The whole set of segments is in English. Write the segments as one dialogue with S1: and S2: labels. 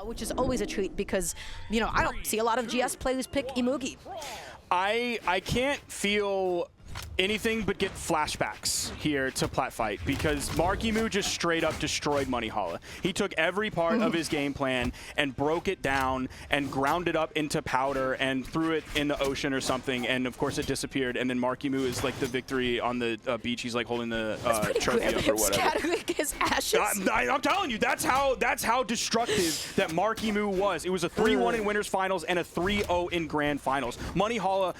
S1: which is always a treat because, you know, I don't see a lot of GS players pick Imugi.
S2: I can't feel anything but get flashbacks here to Platfight because Marckiemoo just straight up destroyed Monihalla. He took every part of his game plan and broke it down and ground it up into powder and threw it in the ocean or something, and of course it disappeared, and then Marckiemoo is like the victory on the beach. He's like holding the trophy up or whatever.
S1: Scattering his ashes.
S2: I'm telling you, that's how destructive that Marckiemoo was. It was a 3-1 in Winners Finals and a 3-0 in Grand Finals. Monihalla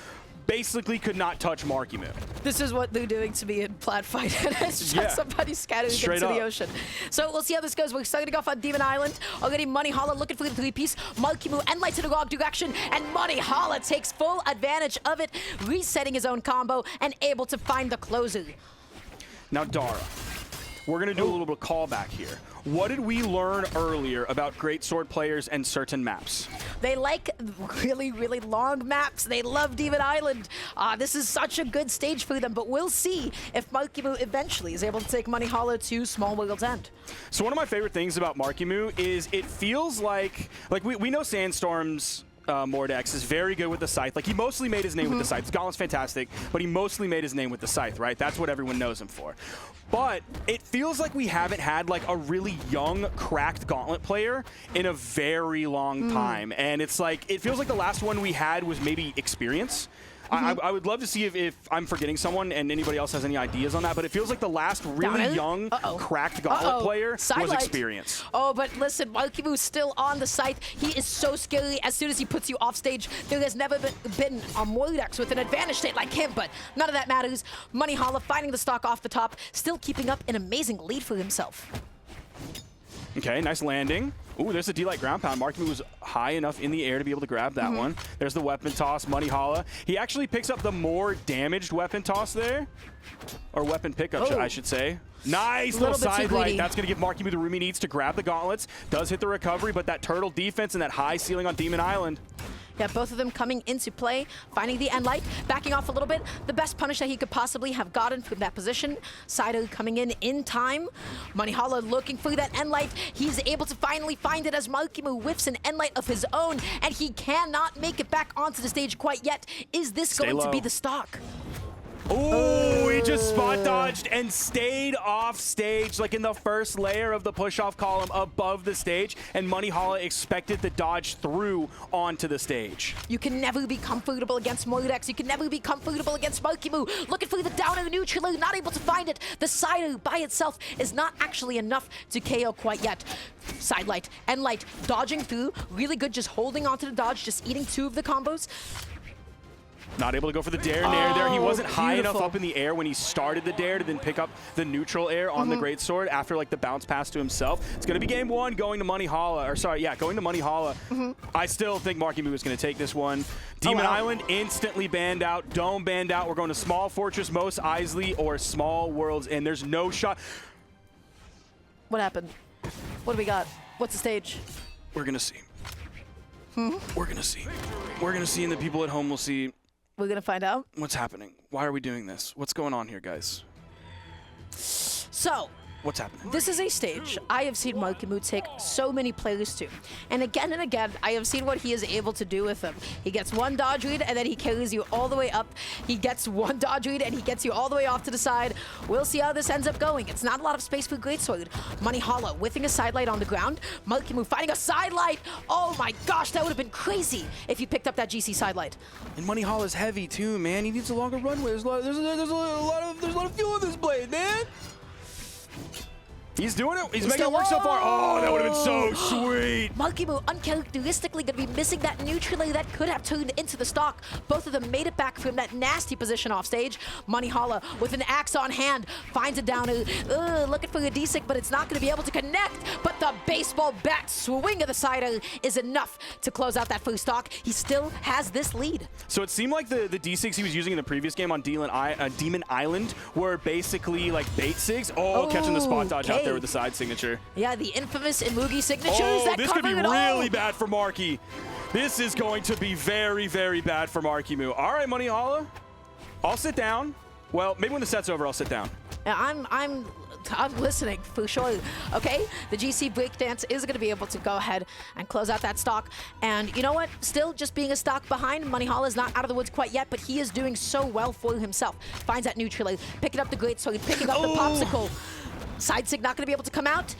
S2: basically could not touch Marckiemoo.
S1: This is what they're doing to me in Platfight, and it's just somebody scattering into the ocean. So we'll see how this goes. We're starting off on Demon Island. Already Monihalla looking for the 3-piece. Marckiemoo and lights in the wrong direction, and Monihalla takes full advantage of it, resetting his own combo and able to find the closer.
S2: Now, Dara, we're going to do a little bit of callback here. What did we learn earlier about greatsword players and certain maps?
S1: They like really, really long maps. They love Demon Island. This is such a good stage for them, but we'll see if Marckiemoo eventually is able to take Monihalla to Small World's End. So
S2: one of my favorite things about Marckiemoo is it feels like we know Sandstorm's Mordex is very good with the Scythe. Like, he mostly made his name with the Scythe. His Gauntlet's fantastic, but he mostly made his name with the Scythe, right? That's what everyone knows him for. But it feels like we haven't had, like, a really young, cracked Gauntlet player in a very long time. And it's like, it feels like the last one we had was maybe Experience. I would love to see if I'm forgetting someone and anybody else has any ideas on that, but it feels like the last really young, cracked Gauntlet player was Experience.
S1: Oh, but listen, Marckiemoo still on the Scythe. He is so scary. As soon as he puts you off stage, there has never been a Mordex with an advantage state like him, but none of that matters. Monihalla finding the stock off the top, still keeping up an amazing lead for himself.
S2: Okay, nice landing. Ooh, there's a D-Light ground pound. Marckiemoo was high enough in the air to be able to grab that one. There's the weapon toss, Monihalla. He actually picks up the more damaged weapon toss there. Or weapon pickup, I should say. Nice little side light. That's going to give Marckiemoo the room he needs to grab the gauntlets. Does hit the recovery, but that turtle defense and that high ceiling on Demon Island.
S1: Yeah, both of them coming into play, finding the end light, backing off a little bit. The best punish that he could possibly have gotten from that position. Sido coming in time. Monihalla looking for that end light. He's able to finally find it as Marckiemoo whiffs an end light of his own, and he cannot make it back onto the stage quite yet. Is this going to be the stock?
S2: Oh, he just spot dodged and stayed off stage, like in the first layer of the push-off column above the stage, and Monihalla expected the dodge through onto the stage.
S1: You can never be comfortable against Mordex. You can never be comfortable against Marckiemoo. Looking for the down and the neutral, not able to find it. The side by itself is not actually enough to KO quite yet. Side light and light dodging through. Really good, just holding onto the dodge, just eating two of the combos.
S2: Not able to go for the dare nair there. He wasn't high enough up in the air when he started the dare to then pick up the neutral air on the greatsword after like the bounce pass to himself. It's going to be game one going to Monihalla, or sorry, yeah, going to Monihalla. I still think Marckiemoo is going to take this one. Demon Island instantly banned out, Dome banned out. We're going to Small Fortress, Mos Eisley, or Small Worlds, and there's no shot.
S1: What happened? What do we got? What's the stage?
S2: We're going to see. We're going to see. We're going to see, and the people at home will see.
S1: We're going to find out.
S2: What's happening? Why are we doing this? What's going on here, guys?
S1: So,
S2: what's happening?
S1: This is a stage I have seen Marckiemoo take so many players to. And again, I have seen what he is able to do with them. He gets one dodge read, and then he carries you all the way up. He gets one dodge read, and he gets you all the way off to the side. We'll see how this ends up going. It's not a lot of space for greatsword. Monihalla whiffing a side light on the ground. Marckiemoo finding a side light. Oh my gosh, that would have been crazy if he picked up that GC side light.
S2: And Monihalla's heavy too, man. He needs a longer runway. There's a lot of fuel in this blade, man. He's doing it. He's making it work so far. Oh, that would have been so sweet.
S1: Marckiemoo uncharacteristically going to be missing that neutral that could have turned into the stock. Both of them made it back from that nasty position off stage. Monihalla with an axe on hand finds a downer. Looking for a D6, but it's not going to be able to connect. But the baseball bat swing of the sider is enough to close out that first stock. He still has this lead.
S2: So it seemed like the D6 he was using in the previous game on Demon Island were basically like bait sigs. Oh, catching the spot dodge out there with the side signature.
S1: Yeah, the infamous Imugi signatures.
S2: Oh, this could be really bad for Marky. This is going to be very, very bad for Marckiemoo. All right, Monihalla, I'll sit down. Well, maybe when the set's over, I'll sit down.
S1: Yeah, I'm I'm listening, for sure. Okay, the GC breakdance is going to be able to go ahead and close out that stock. And you know what? Still just being a stock behind, Monihalla is not out of the woods quite yet, but he is doing so well for himself. Finds that neutral, picking up the great sword, picking up the popsicle. Side sig not going to be able to come out.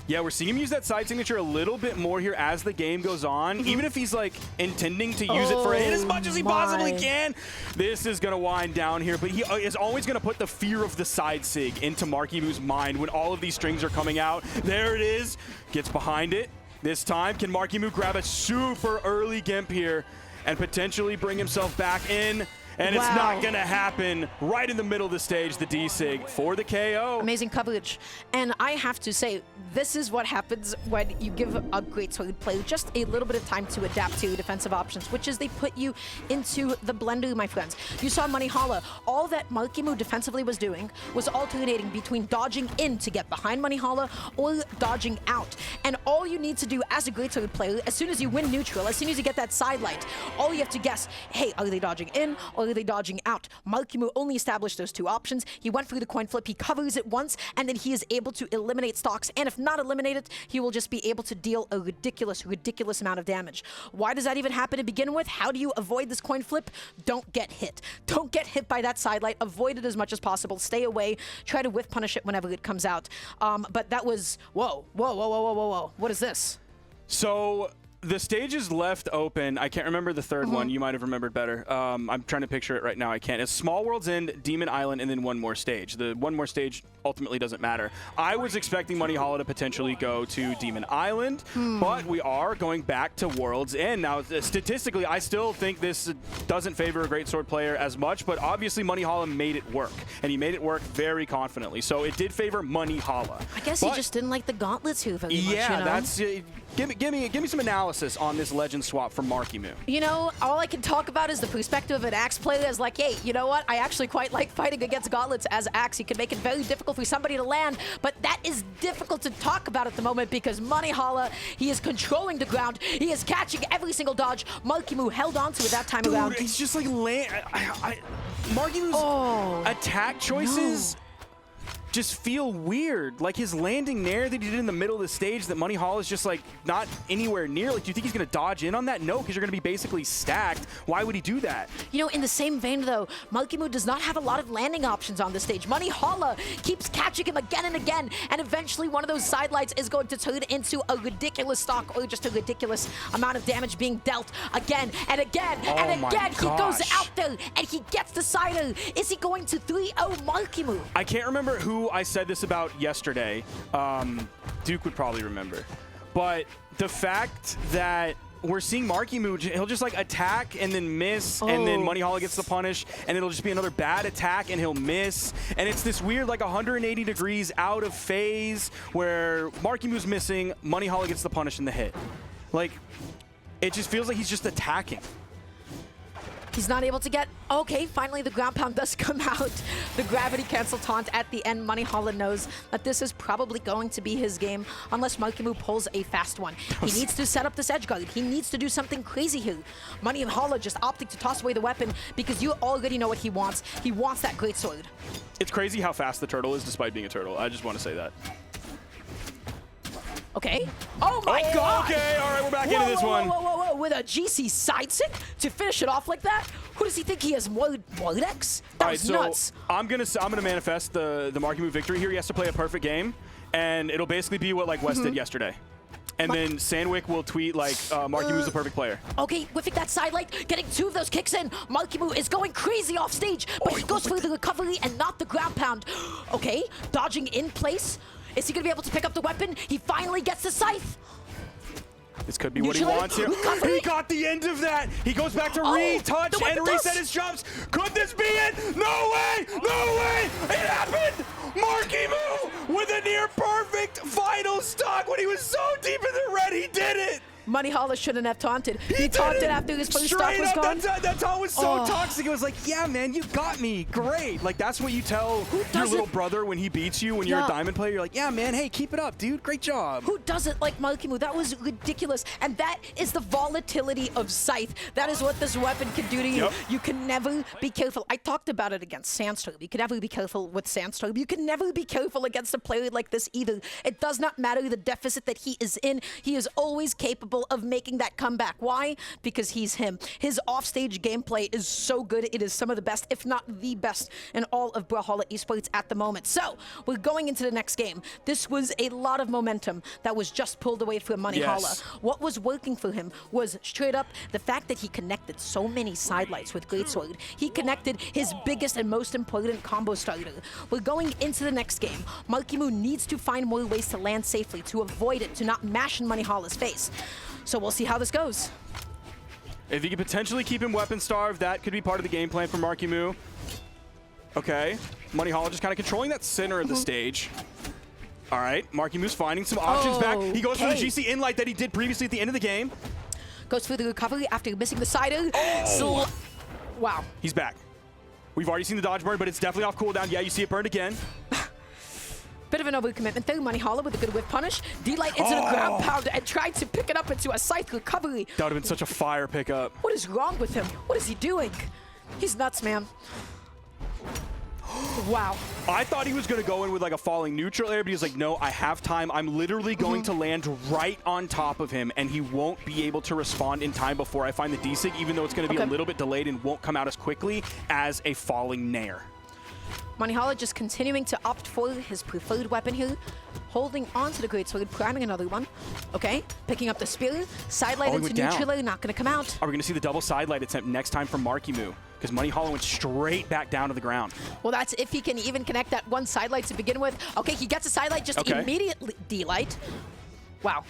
S2: Yeah, we're seeing him use that side signature a little bit more here as the game goes on. Even if he's like intending to use it for a hit as much as he possibly can, this is going to wind down here. But he is always going to put the fear of the side sig into Marckiemoo's mind when all of these strings are coming out. There it is. Gets behind it. This time, can Marckiemoo grab a super early gimp here and potentially bring himself back in? And it's not going to happen right in the middle of the stage, the D-Sig for the KO.
S1: Amazing coverage. And I have to say, this is what happens when you give a great sword player just a little bit of time to adapt to defensive options, which is they put you into the blender, my friends. You saw Monihalla. All that Marckiemoo defensively was doing was alternating between dodging in to get behind Monihalla or dodging out. And all you need to do as a great sword player, as soon as you win neutral, as soon as you get that side light, all you have to guess, hey, are they dodging in or are they dodging out? Marckiemoo only established those two options. He went through the coin flip, he covers it once, and then he is able to eliminate stocks. And if not eliminate it, he will just be able to deal a ridiculous amount of damage. Why does that even happen to begin with? How do you avoid this coin flip? Don't get hit. Don't get hit by that side light. Avoid it as much as possible. Stay away. Try to whiff punish it whenever it comes out. But that was, whoa. What is this?
S2: So the stage is left open. I can't remember the third one. You might have remembered better. I'm trying to picture it right now. I can't. It's Small World's End, Demon Island, and then one more stage. The one more stage ultimately doesn't matter. I was expecting Monihalla to potentially go to Demon Island, but we are going back to World's End. Now, statistically, I still think this doesn't favor a great sword player as much, but obviously Monihalla made it work, and he made it work very confidently. So it did favor Monihalla.
S1: I guess he just didn't like the gauntlets here very much, you know?
S2: That's give me some analysis on this legend swap from Marckiemoo.
S1: You know, all I can talk about is the perspective of an Axe player is like, hey, you know what? I actually quite like fighting against gauntlets as Axe. You can make it very difficult for somebody to land, but that is difficult to talk about at the moment because Monihalla, he is controlling the ground. He is catching every single dodge. Marckiemoo held on to it that time around.
S2: It's just like Marckiemoo's attack choices just feel weird. Like his landing nair that he did in the middle of the stage that Monihalla is just like not anywhere near. Like, do you think he's going to dodge in on that? No, because you're going to be basically stacked. Why would he do that? You
S1: know, in the same vein though, Marckiemoo does not have a lot of landing options on this stage. Monihalla keeps catching him again and again, and eventually one of those sidelights is going to turn into a ridiculous stock or just a ridiculous amount of damage being dealt again and again and again. He goes out there and he gets the cider. Is he going to 3-0 Marckiemoo?
S2: I can't remember who I said this about yesterday. Duke would probably remember. But the fact that we're seeing Marckiemoo, he'll just like attack and then miss, and then Monihalla gets the punish, and it'll just be another bad attack and he'll miss. And it's this weird like 180 degrees out of phase where Marckiemoo's missing, Monihalla gets the punish and the hit. Like, it just feels like he's just attacking.
S1: He's not able to get... Okay, finally the ground pound does come out. The gravity cancel taunt at the end. Monihalla knows that this is probably going to be his game unless Marckiemoo pulls a fast one. He needs to set up this edge guard. He needs to do something crazy here. Monihalla just opting to toss away the weapon because you already know what he wants. He wants that great sword.
S2: It's crazy how fast the turtle is despite being a turtle. I just want to say that.
S1: Okay. Oh my god!
S2: Okay, all right, we're back into this one.
S1: Whoa. With a GC side stick to finish it off like that? Who does he think he is? Mordex? That was nuts.
S2: I'm gonna manifest the Marckiemoo victory here. He has to play a perfect game, and it'll basically be what like West did yesterday. And then Sandwick will tweet like, Marckiemoo the perfect player.
S1: Okay, whiffing that side light, getting 2 of those kicks in. Marckiemoo is going crazy off stage, but he goes for the recovery and not the ground pound. Okay, dodging in place. Is he going to be able to pick up the weapon? He finally gets the scythe.
S2: This could be what he wants here. He got the end of that. He goes back to retouch and reset his jumps. Could this be it? No way! No way! It happened! Marckiemoo with a near perfect final stock when he was so deep in the red. He did it!
S1: Monihalla shouldn't have taunted. He taunted after his first stock was gone.
S2: That taunt was so toxic. It was like, yeah, man, you got me. Great. Like, that's what you tell your little brother when he beats you when you're a diamond player. You're like, yeah, man, hey, keep it up, dude. Great job.
S1: Who doesn't like Marckiemoo? That was ridiculous. And that is the volatility of Scythe. That is what this weapon can do to you.
S2: Yep.
S1: You can never be careful. I talked about it against Sandstorm. You can never be careful with Sandstorm. You can never be careful against a player like this either. It does not matter the deficit that he is in. He is always capable of making that comeback. Why? Because he's him. His offstage gameplay is so good. It is some of the best, if not the best, in all of Brawlhalla Esports at the moment. So, we're going into the next game. This was a lot of momentum that was just pulled away from Monihalla.
S2: Yes.
S1: What was working for him was straight up the fact that he connected so many sidelights with Greatsword. He connected his biggest and most important combo starter. We're going into the next game. Marckiemoo needs to find more ways to land safely, to avoid it, to not mash in Monihalla's face. So we'll see how this goes.
S2: If you could potentially keep him weapon starved, that could be part of the game plan for Marckiemoo. Okay, Monihalla just kind of controlling that center of the stage. All right, Marckiemoo's finding some options back. He goes for the GC inlight that he did previously at the end of the game.
S1: Goes for the recovery after missing the sider. Wow.
S2: He's back. We've already seen the dodge burn, but it's definitely off cooldown. Yeah, you see it burned again.
S1: Bit of an overcommitment there. Monihalla with a good whip punish. D-Light into the ground pound and tried to pick it up into a Scythe recovery.
S2: That would have been such a fire pickup.
S1: What is wrong with him? What is he doing? He's nuts, man. Wow.
S2: I thought he was going to go in with like a falling neutral air, but he's like, no, I have time. I'm literally going to land right on top of him, and he won't be able to respond in time before I find the D-Sig, even though it's going to be a little bit delayed and won't come out as quickly as a falling Nair.
S1: Monihalla just continuing to opt for his preferred weapon here. Holding on to the Greatsword, priming another one. Okay, picking up the spear. Sidelight into neutral air, not going to come out.
S2: Are we going to see the double sidelight attempt next time from Marckiemoo? Because Monihalla went straight back down to the ground.
S1: Well, that's if he can even connect that one sidelight to begin with. Okay, he gets a sidelight, just immediately D-Light. Wow.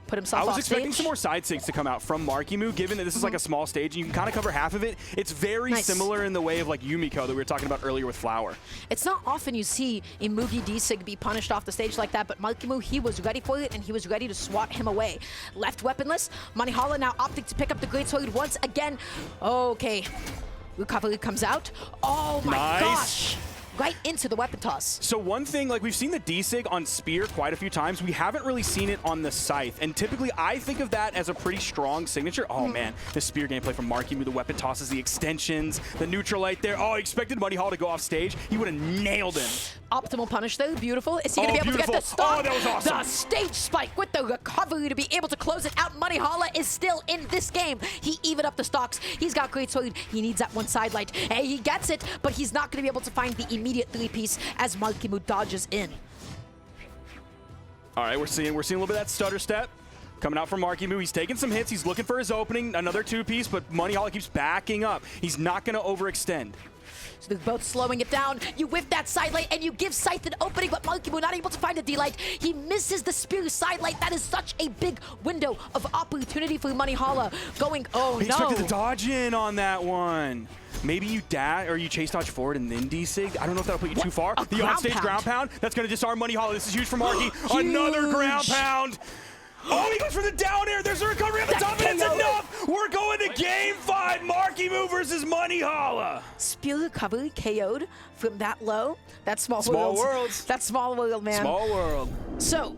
S1: Put himself off
S2: I was expecting
S1: stage.
S2: some more side sigs to come out from Marckiemoo, given that this is like a small stage and you can kind of cover half of it. It's very similar in the way of like Yumiko that we were talking about earlier with Flower.
S1: It's not often you see a Mugi D-Sig be punished off the stage like that, but Marckiemoo, he was ready for it and he was ready to swat him away. Left weaponless, Monihalla now opting to pick up the Greatsword once again. Okay, recovery comes out. Oh my gosh! Right into the weapon toss.
S2: So one thing, like we've seen the D-Sig on Spear quite a few times. We haven't really seen it on the Scythe. And typically I think of that as a pretty strong signature. Oh man, the Spear gameplay from Marckiemoo, the weapon tosses, the extensions, the neutral light there. Oh, I expected Monihalla to go off stage. He would have nailed him.
S1: Optimal punish though, beautiful. Is he gonna be able to get the stock?
S2: Oh, that was awesome.
S1: The stage spike with the recovery to be able to close it out. Monihalla is still in this game. He evened up the stocks. He's got Greatsword. He needs that one sidelight. Hey, he gets it, but he's not gonna be able to find the immediate three-piece as Marckiemoo dodges in.
S2: All right, we're seeing a little bit of that stutter step coming out from Marckiemoo. He's taking some hits. He's looking for his opening, another two-piece, but Monihalla keeps backing up. He's not gonna overextend.
S1: So they're both slowing it down. You whip that sidelight and you give Scythe an opening, but Marckiemoo not able to find a D-Light. He misses the spear sidelight. That is such a big window of opportunity for Monihalla. Going, oh
S2: He
S1: no.
S2: expected the dodge in on that one. Maybe you dash or you chase dodge forward and then D-Sig. I don't know if that'll put you too far. The on-stage ground pound. That's going to disarm Monihalla. This is huge for Marky. Another ground pound. Oh, he goes for the down air. There's a recovery on the top, and it's enough. We're going to game 5. Marckiemoo versus Monihalla.
S1: Spear recovery KO'd from that low. That's small
S2: worlds.
S1: That's small world, man.
S2: Small world.
S1: So,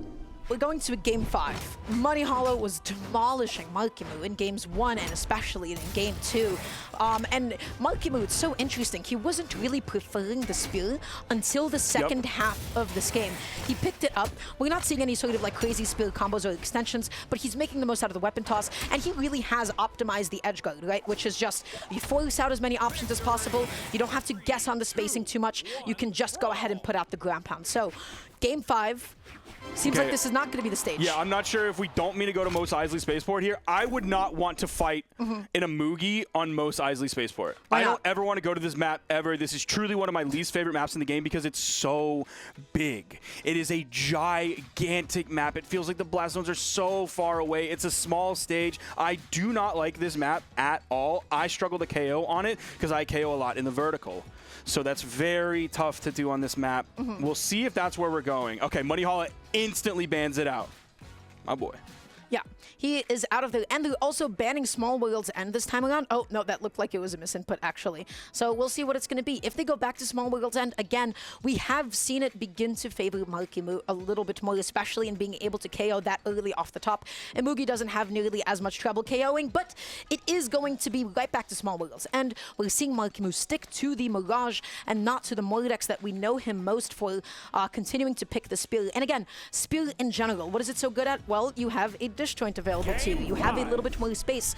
S1: we're going to a game 5. Monihalla was demolishing Marckiemoo in games 1 and especially in game 2. And Marckiemoo, it's so interesting. He wasn't really preferring the spear until the second half of this game. He picked it up. We're not seeing any sort of like crazy spear combos or extensions, but he's making the most out of the weapon toss, and he really has optimized the edge guard, right? Which is just, you force out as many options as possible. You don't have to guess on the spacing too much. You can just go ahead and put out the ground pound. So, game 5. Seems like this is not going to be the stage.
S2: Yeah, I'm not sure if we don't mean to go to Mos Eisley Spaceport here. I would not want to fight in a Mugi on Mos Eisley Spaceport. I don't ever want to go to this map ever. This is truly one of my least favorite maps in the game because it's so big. It is a gigantic map. It feels like the blast zones are so far away. It's a small stage. I do not like this map at all. I struggle to KO on it because I KO a lot in the vertical. So that's very tough to do on this map. We'll see if that's where we're going. Okay, Monihalla instantly bans it out. My boy.
S1: Yeah, he is out of there. And they're also banning Small World's End this time around. Oh, no, that looked like it was a misinput, actually. So we'll see what it's going to be. If they go back to Small World's End, again, we have seen it begin to favor Marckiemoo a little bit more, especially in being able to KO that early off the top. And Mugi doesn't have nearly as much trouble KOing, but it is going to be right back to Small Worlds. And we're seeing Marckiemoo stick to the Mirage and not to the Mordex that we know him most for, continuing to pick the Spear. And again, Spear in general, what is it so good at? Well, you have a disjoint available to you. You have a little bit more space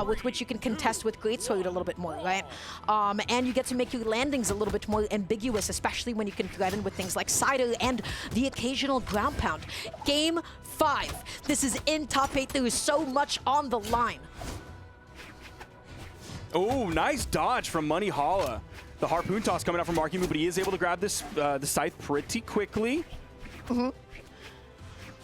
S1: with which you can contest with Greatsword a little bit more, right? And you get to make your landings a little bit more ambiguous, especially when you can threaten with things like Cider and the occasional ground pound. Game 5. This is in top 8. There is so much on the line.
S2: Oh, nice dodge from Monihalla. The harpoon toss coming out from Marckiemoo, but he is able to grab this the scythe pretty quickly.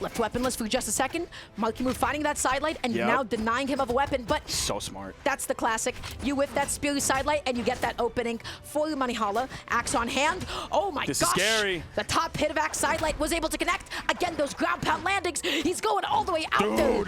S1: Left weaponless for just a second. Marckiemoo finding that sidelight and now denying him of a weapon, but
S2: so smart.
S1: That's the classic. You whip that spear sidelight and you get that opening for Monihalla. Axe on hand. Oh my gosh.
S2: This is scary.
S1: The top hit of Axe sidelight was able to connect. Again, those ground pound landings. He's going all the way out there.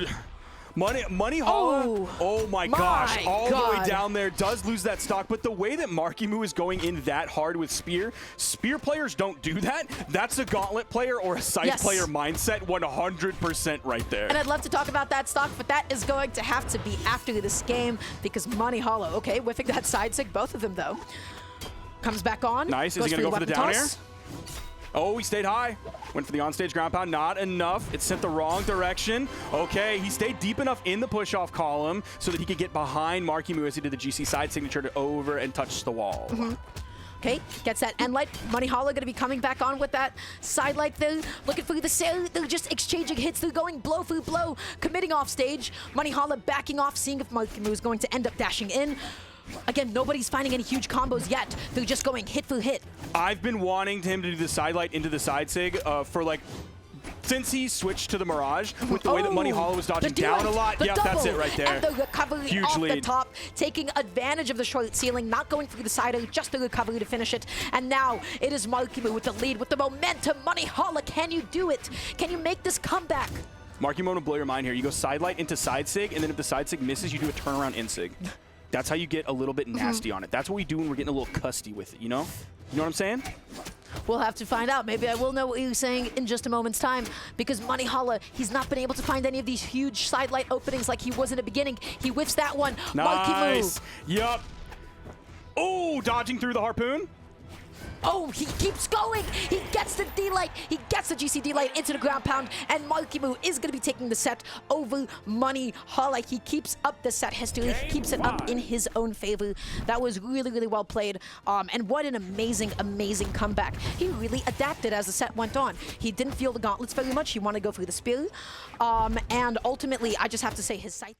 S2: Monihalla, oh my gosh, all the way down there, does lose that stock, but the way that Marckiemoo is going in that hard with Spear players don't do that. That's a Gauntlet player or a Scythe player mindset, 100% right there.
S1: And I'd love to talk about that stock, but that is going to have to be after this game because Monihalla, okay, whiffing that side sig, both of them though. Comes back on.
S2: Nice, is he gonna go for the down air? Oh, he stayed high. Went for the onstage ground pound, not enough. It sent the wrong direction. Okay, he stayed deep enough in the push-off column so that he could get behind Marckiemoo as he did the GC side signature to over and touch the wall.
S1: Okay, gets that end light. Monihalla going to be coming back on with that side light there. Looking for the sail. They're just exchanging hits. They're going blow for blow, committing off stage. Monihalla backing off, seeing if Marckiemoo is going to end up dashing in. Again, nobody's finding any huge combos yet. They're just going hit for hit.
S2: I've been wanting him to do the side light into the side sig for like since he switched to the Mirage with the way that Monihalla was dodging down a lot. Yep, that's it right there.
S1: And the recovery
S2: Huge
S1: off
S2: lead.
S1: the top, taking advantage of the short ceiling, not going through the side, just the recovery to finish it. And now it is Marckiemoo with the lead, with the momentum. Monihalla, can you do it? Can you make this comeback?
S2: Marckiemoo will blow your mind here. You go side light into side sig, and then if the side sig misses, you do a turnaround in sig. That's how you get a little bit nasty on it. That's what we do when we're getting a little custy with it, you know? You know what I'm saying?
S1: We'll have to find out. Maybe I will know what you're saying in just a moment's time because Monihalla, he's not been able to find any of these huge sidelight openings like he was in the beginning. He whiffs that one.
S2: Nice. Yup. Oh, dodging through the harpoon.
S1: Oh, he keeps going. He gets the D-Light. He gets the GC D-Light into the ground pound, and Marckiemoo is going to be taking the set over Monihalla. He keeps up the set history. He keeps it up in his own favor. That was really, really well played, and what an amazing, amazing comeback. He really adapted as the set went on. He didn't feel the gauntlets very much. He wanted to go for the spear, and ultimately, I just have to say his sight.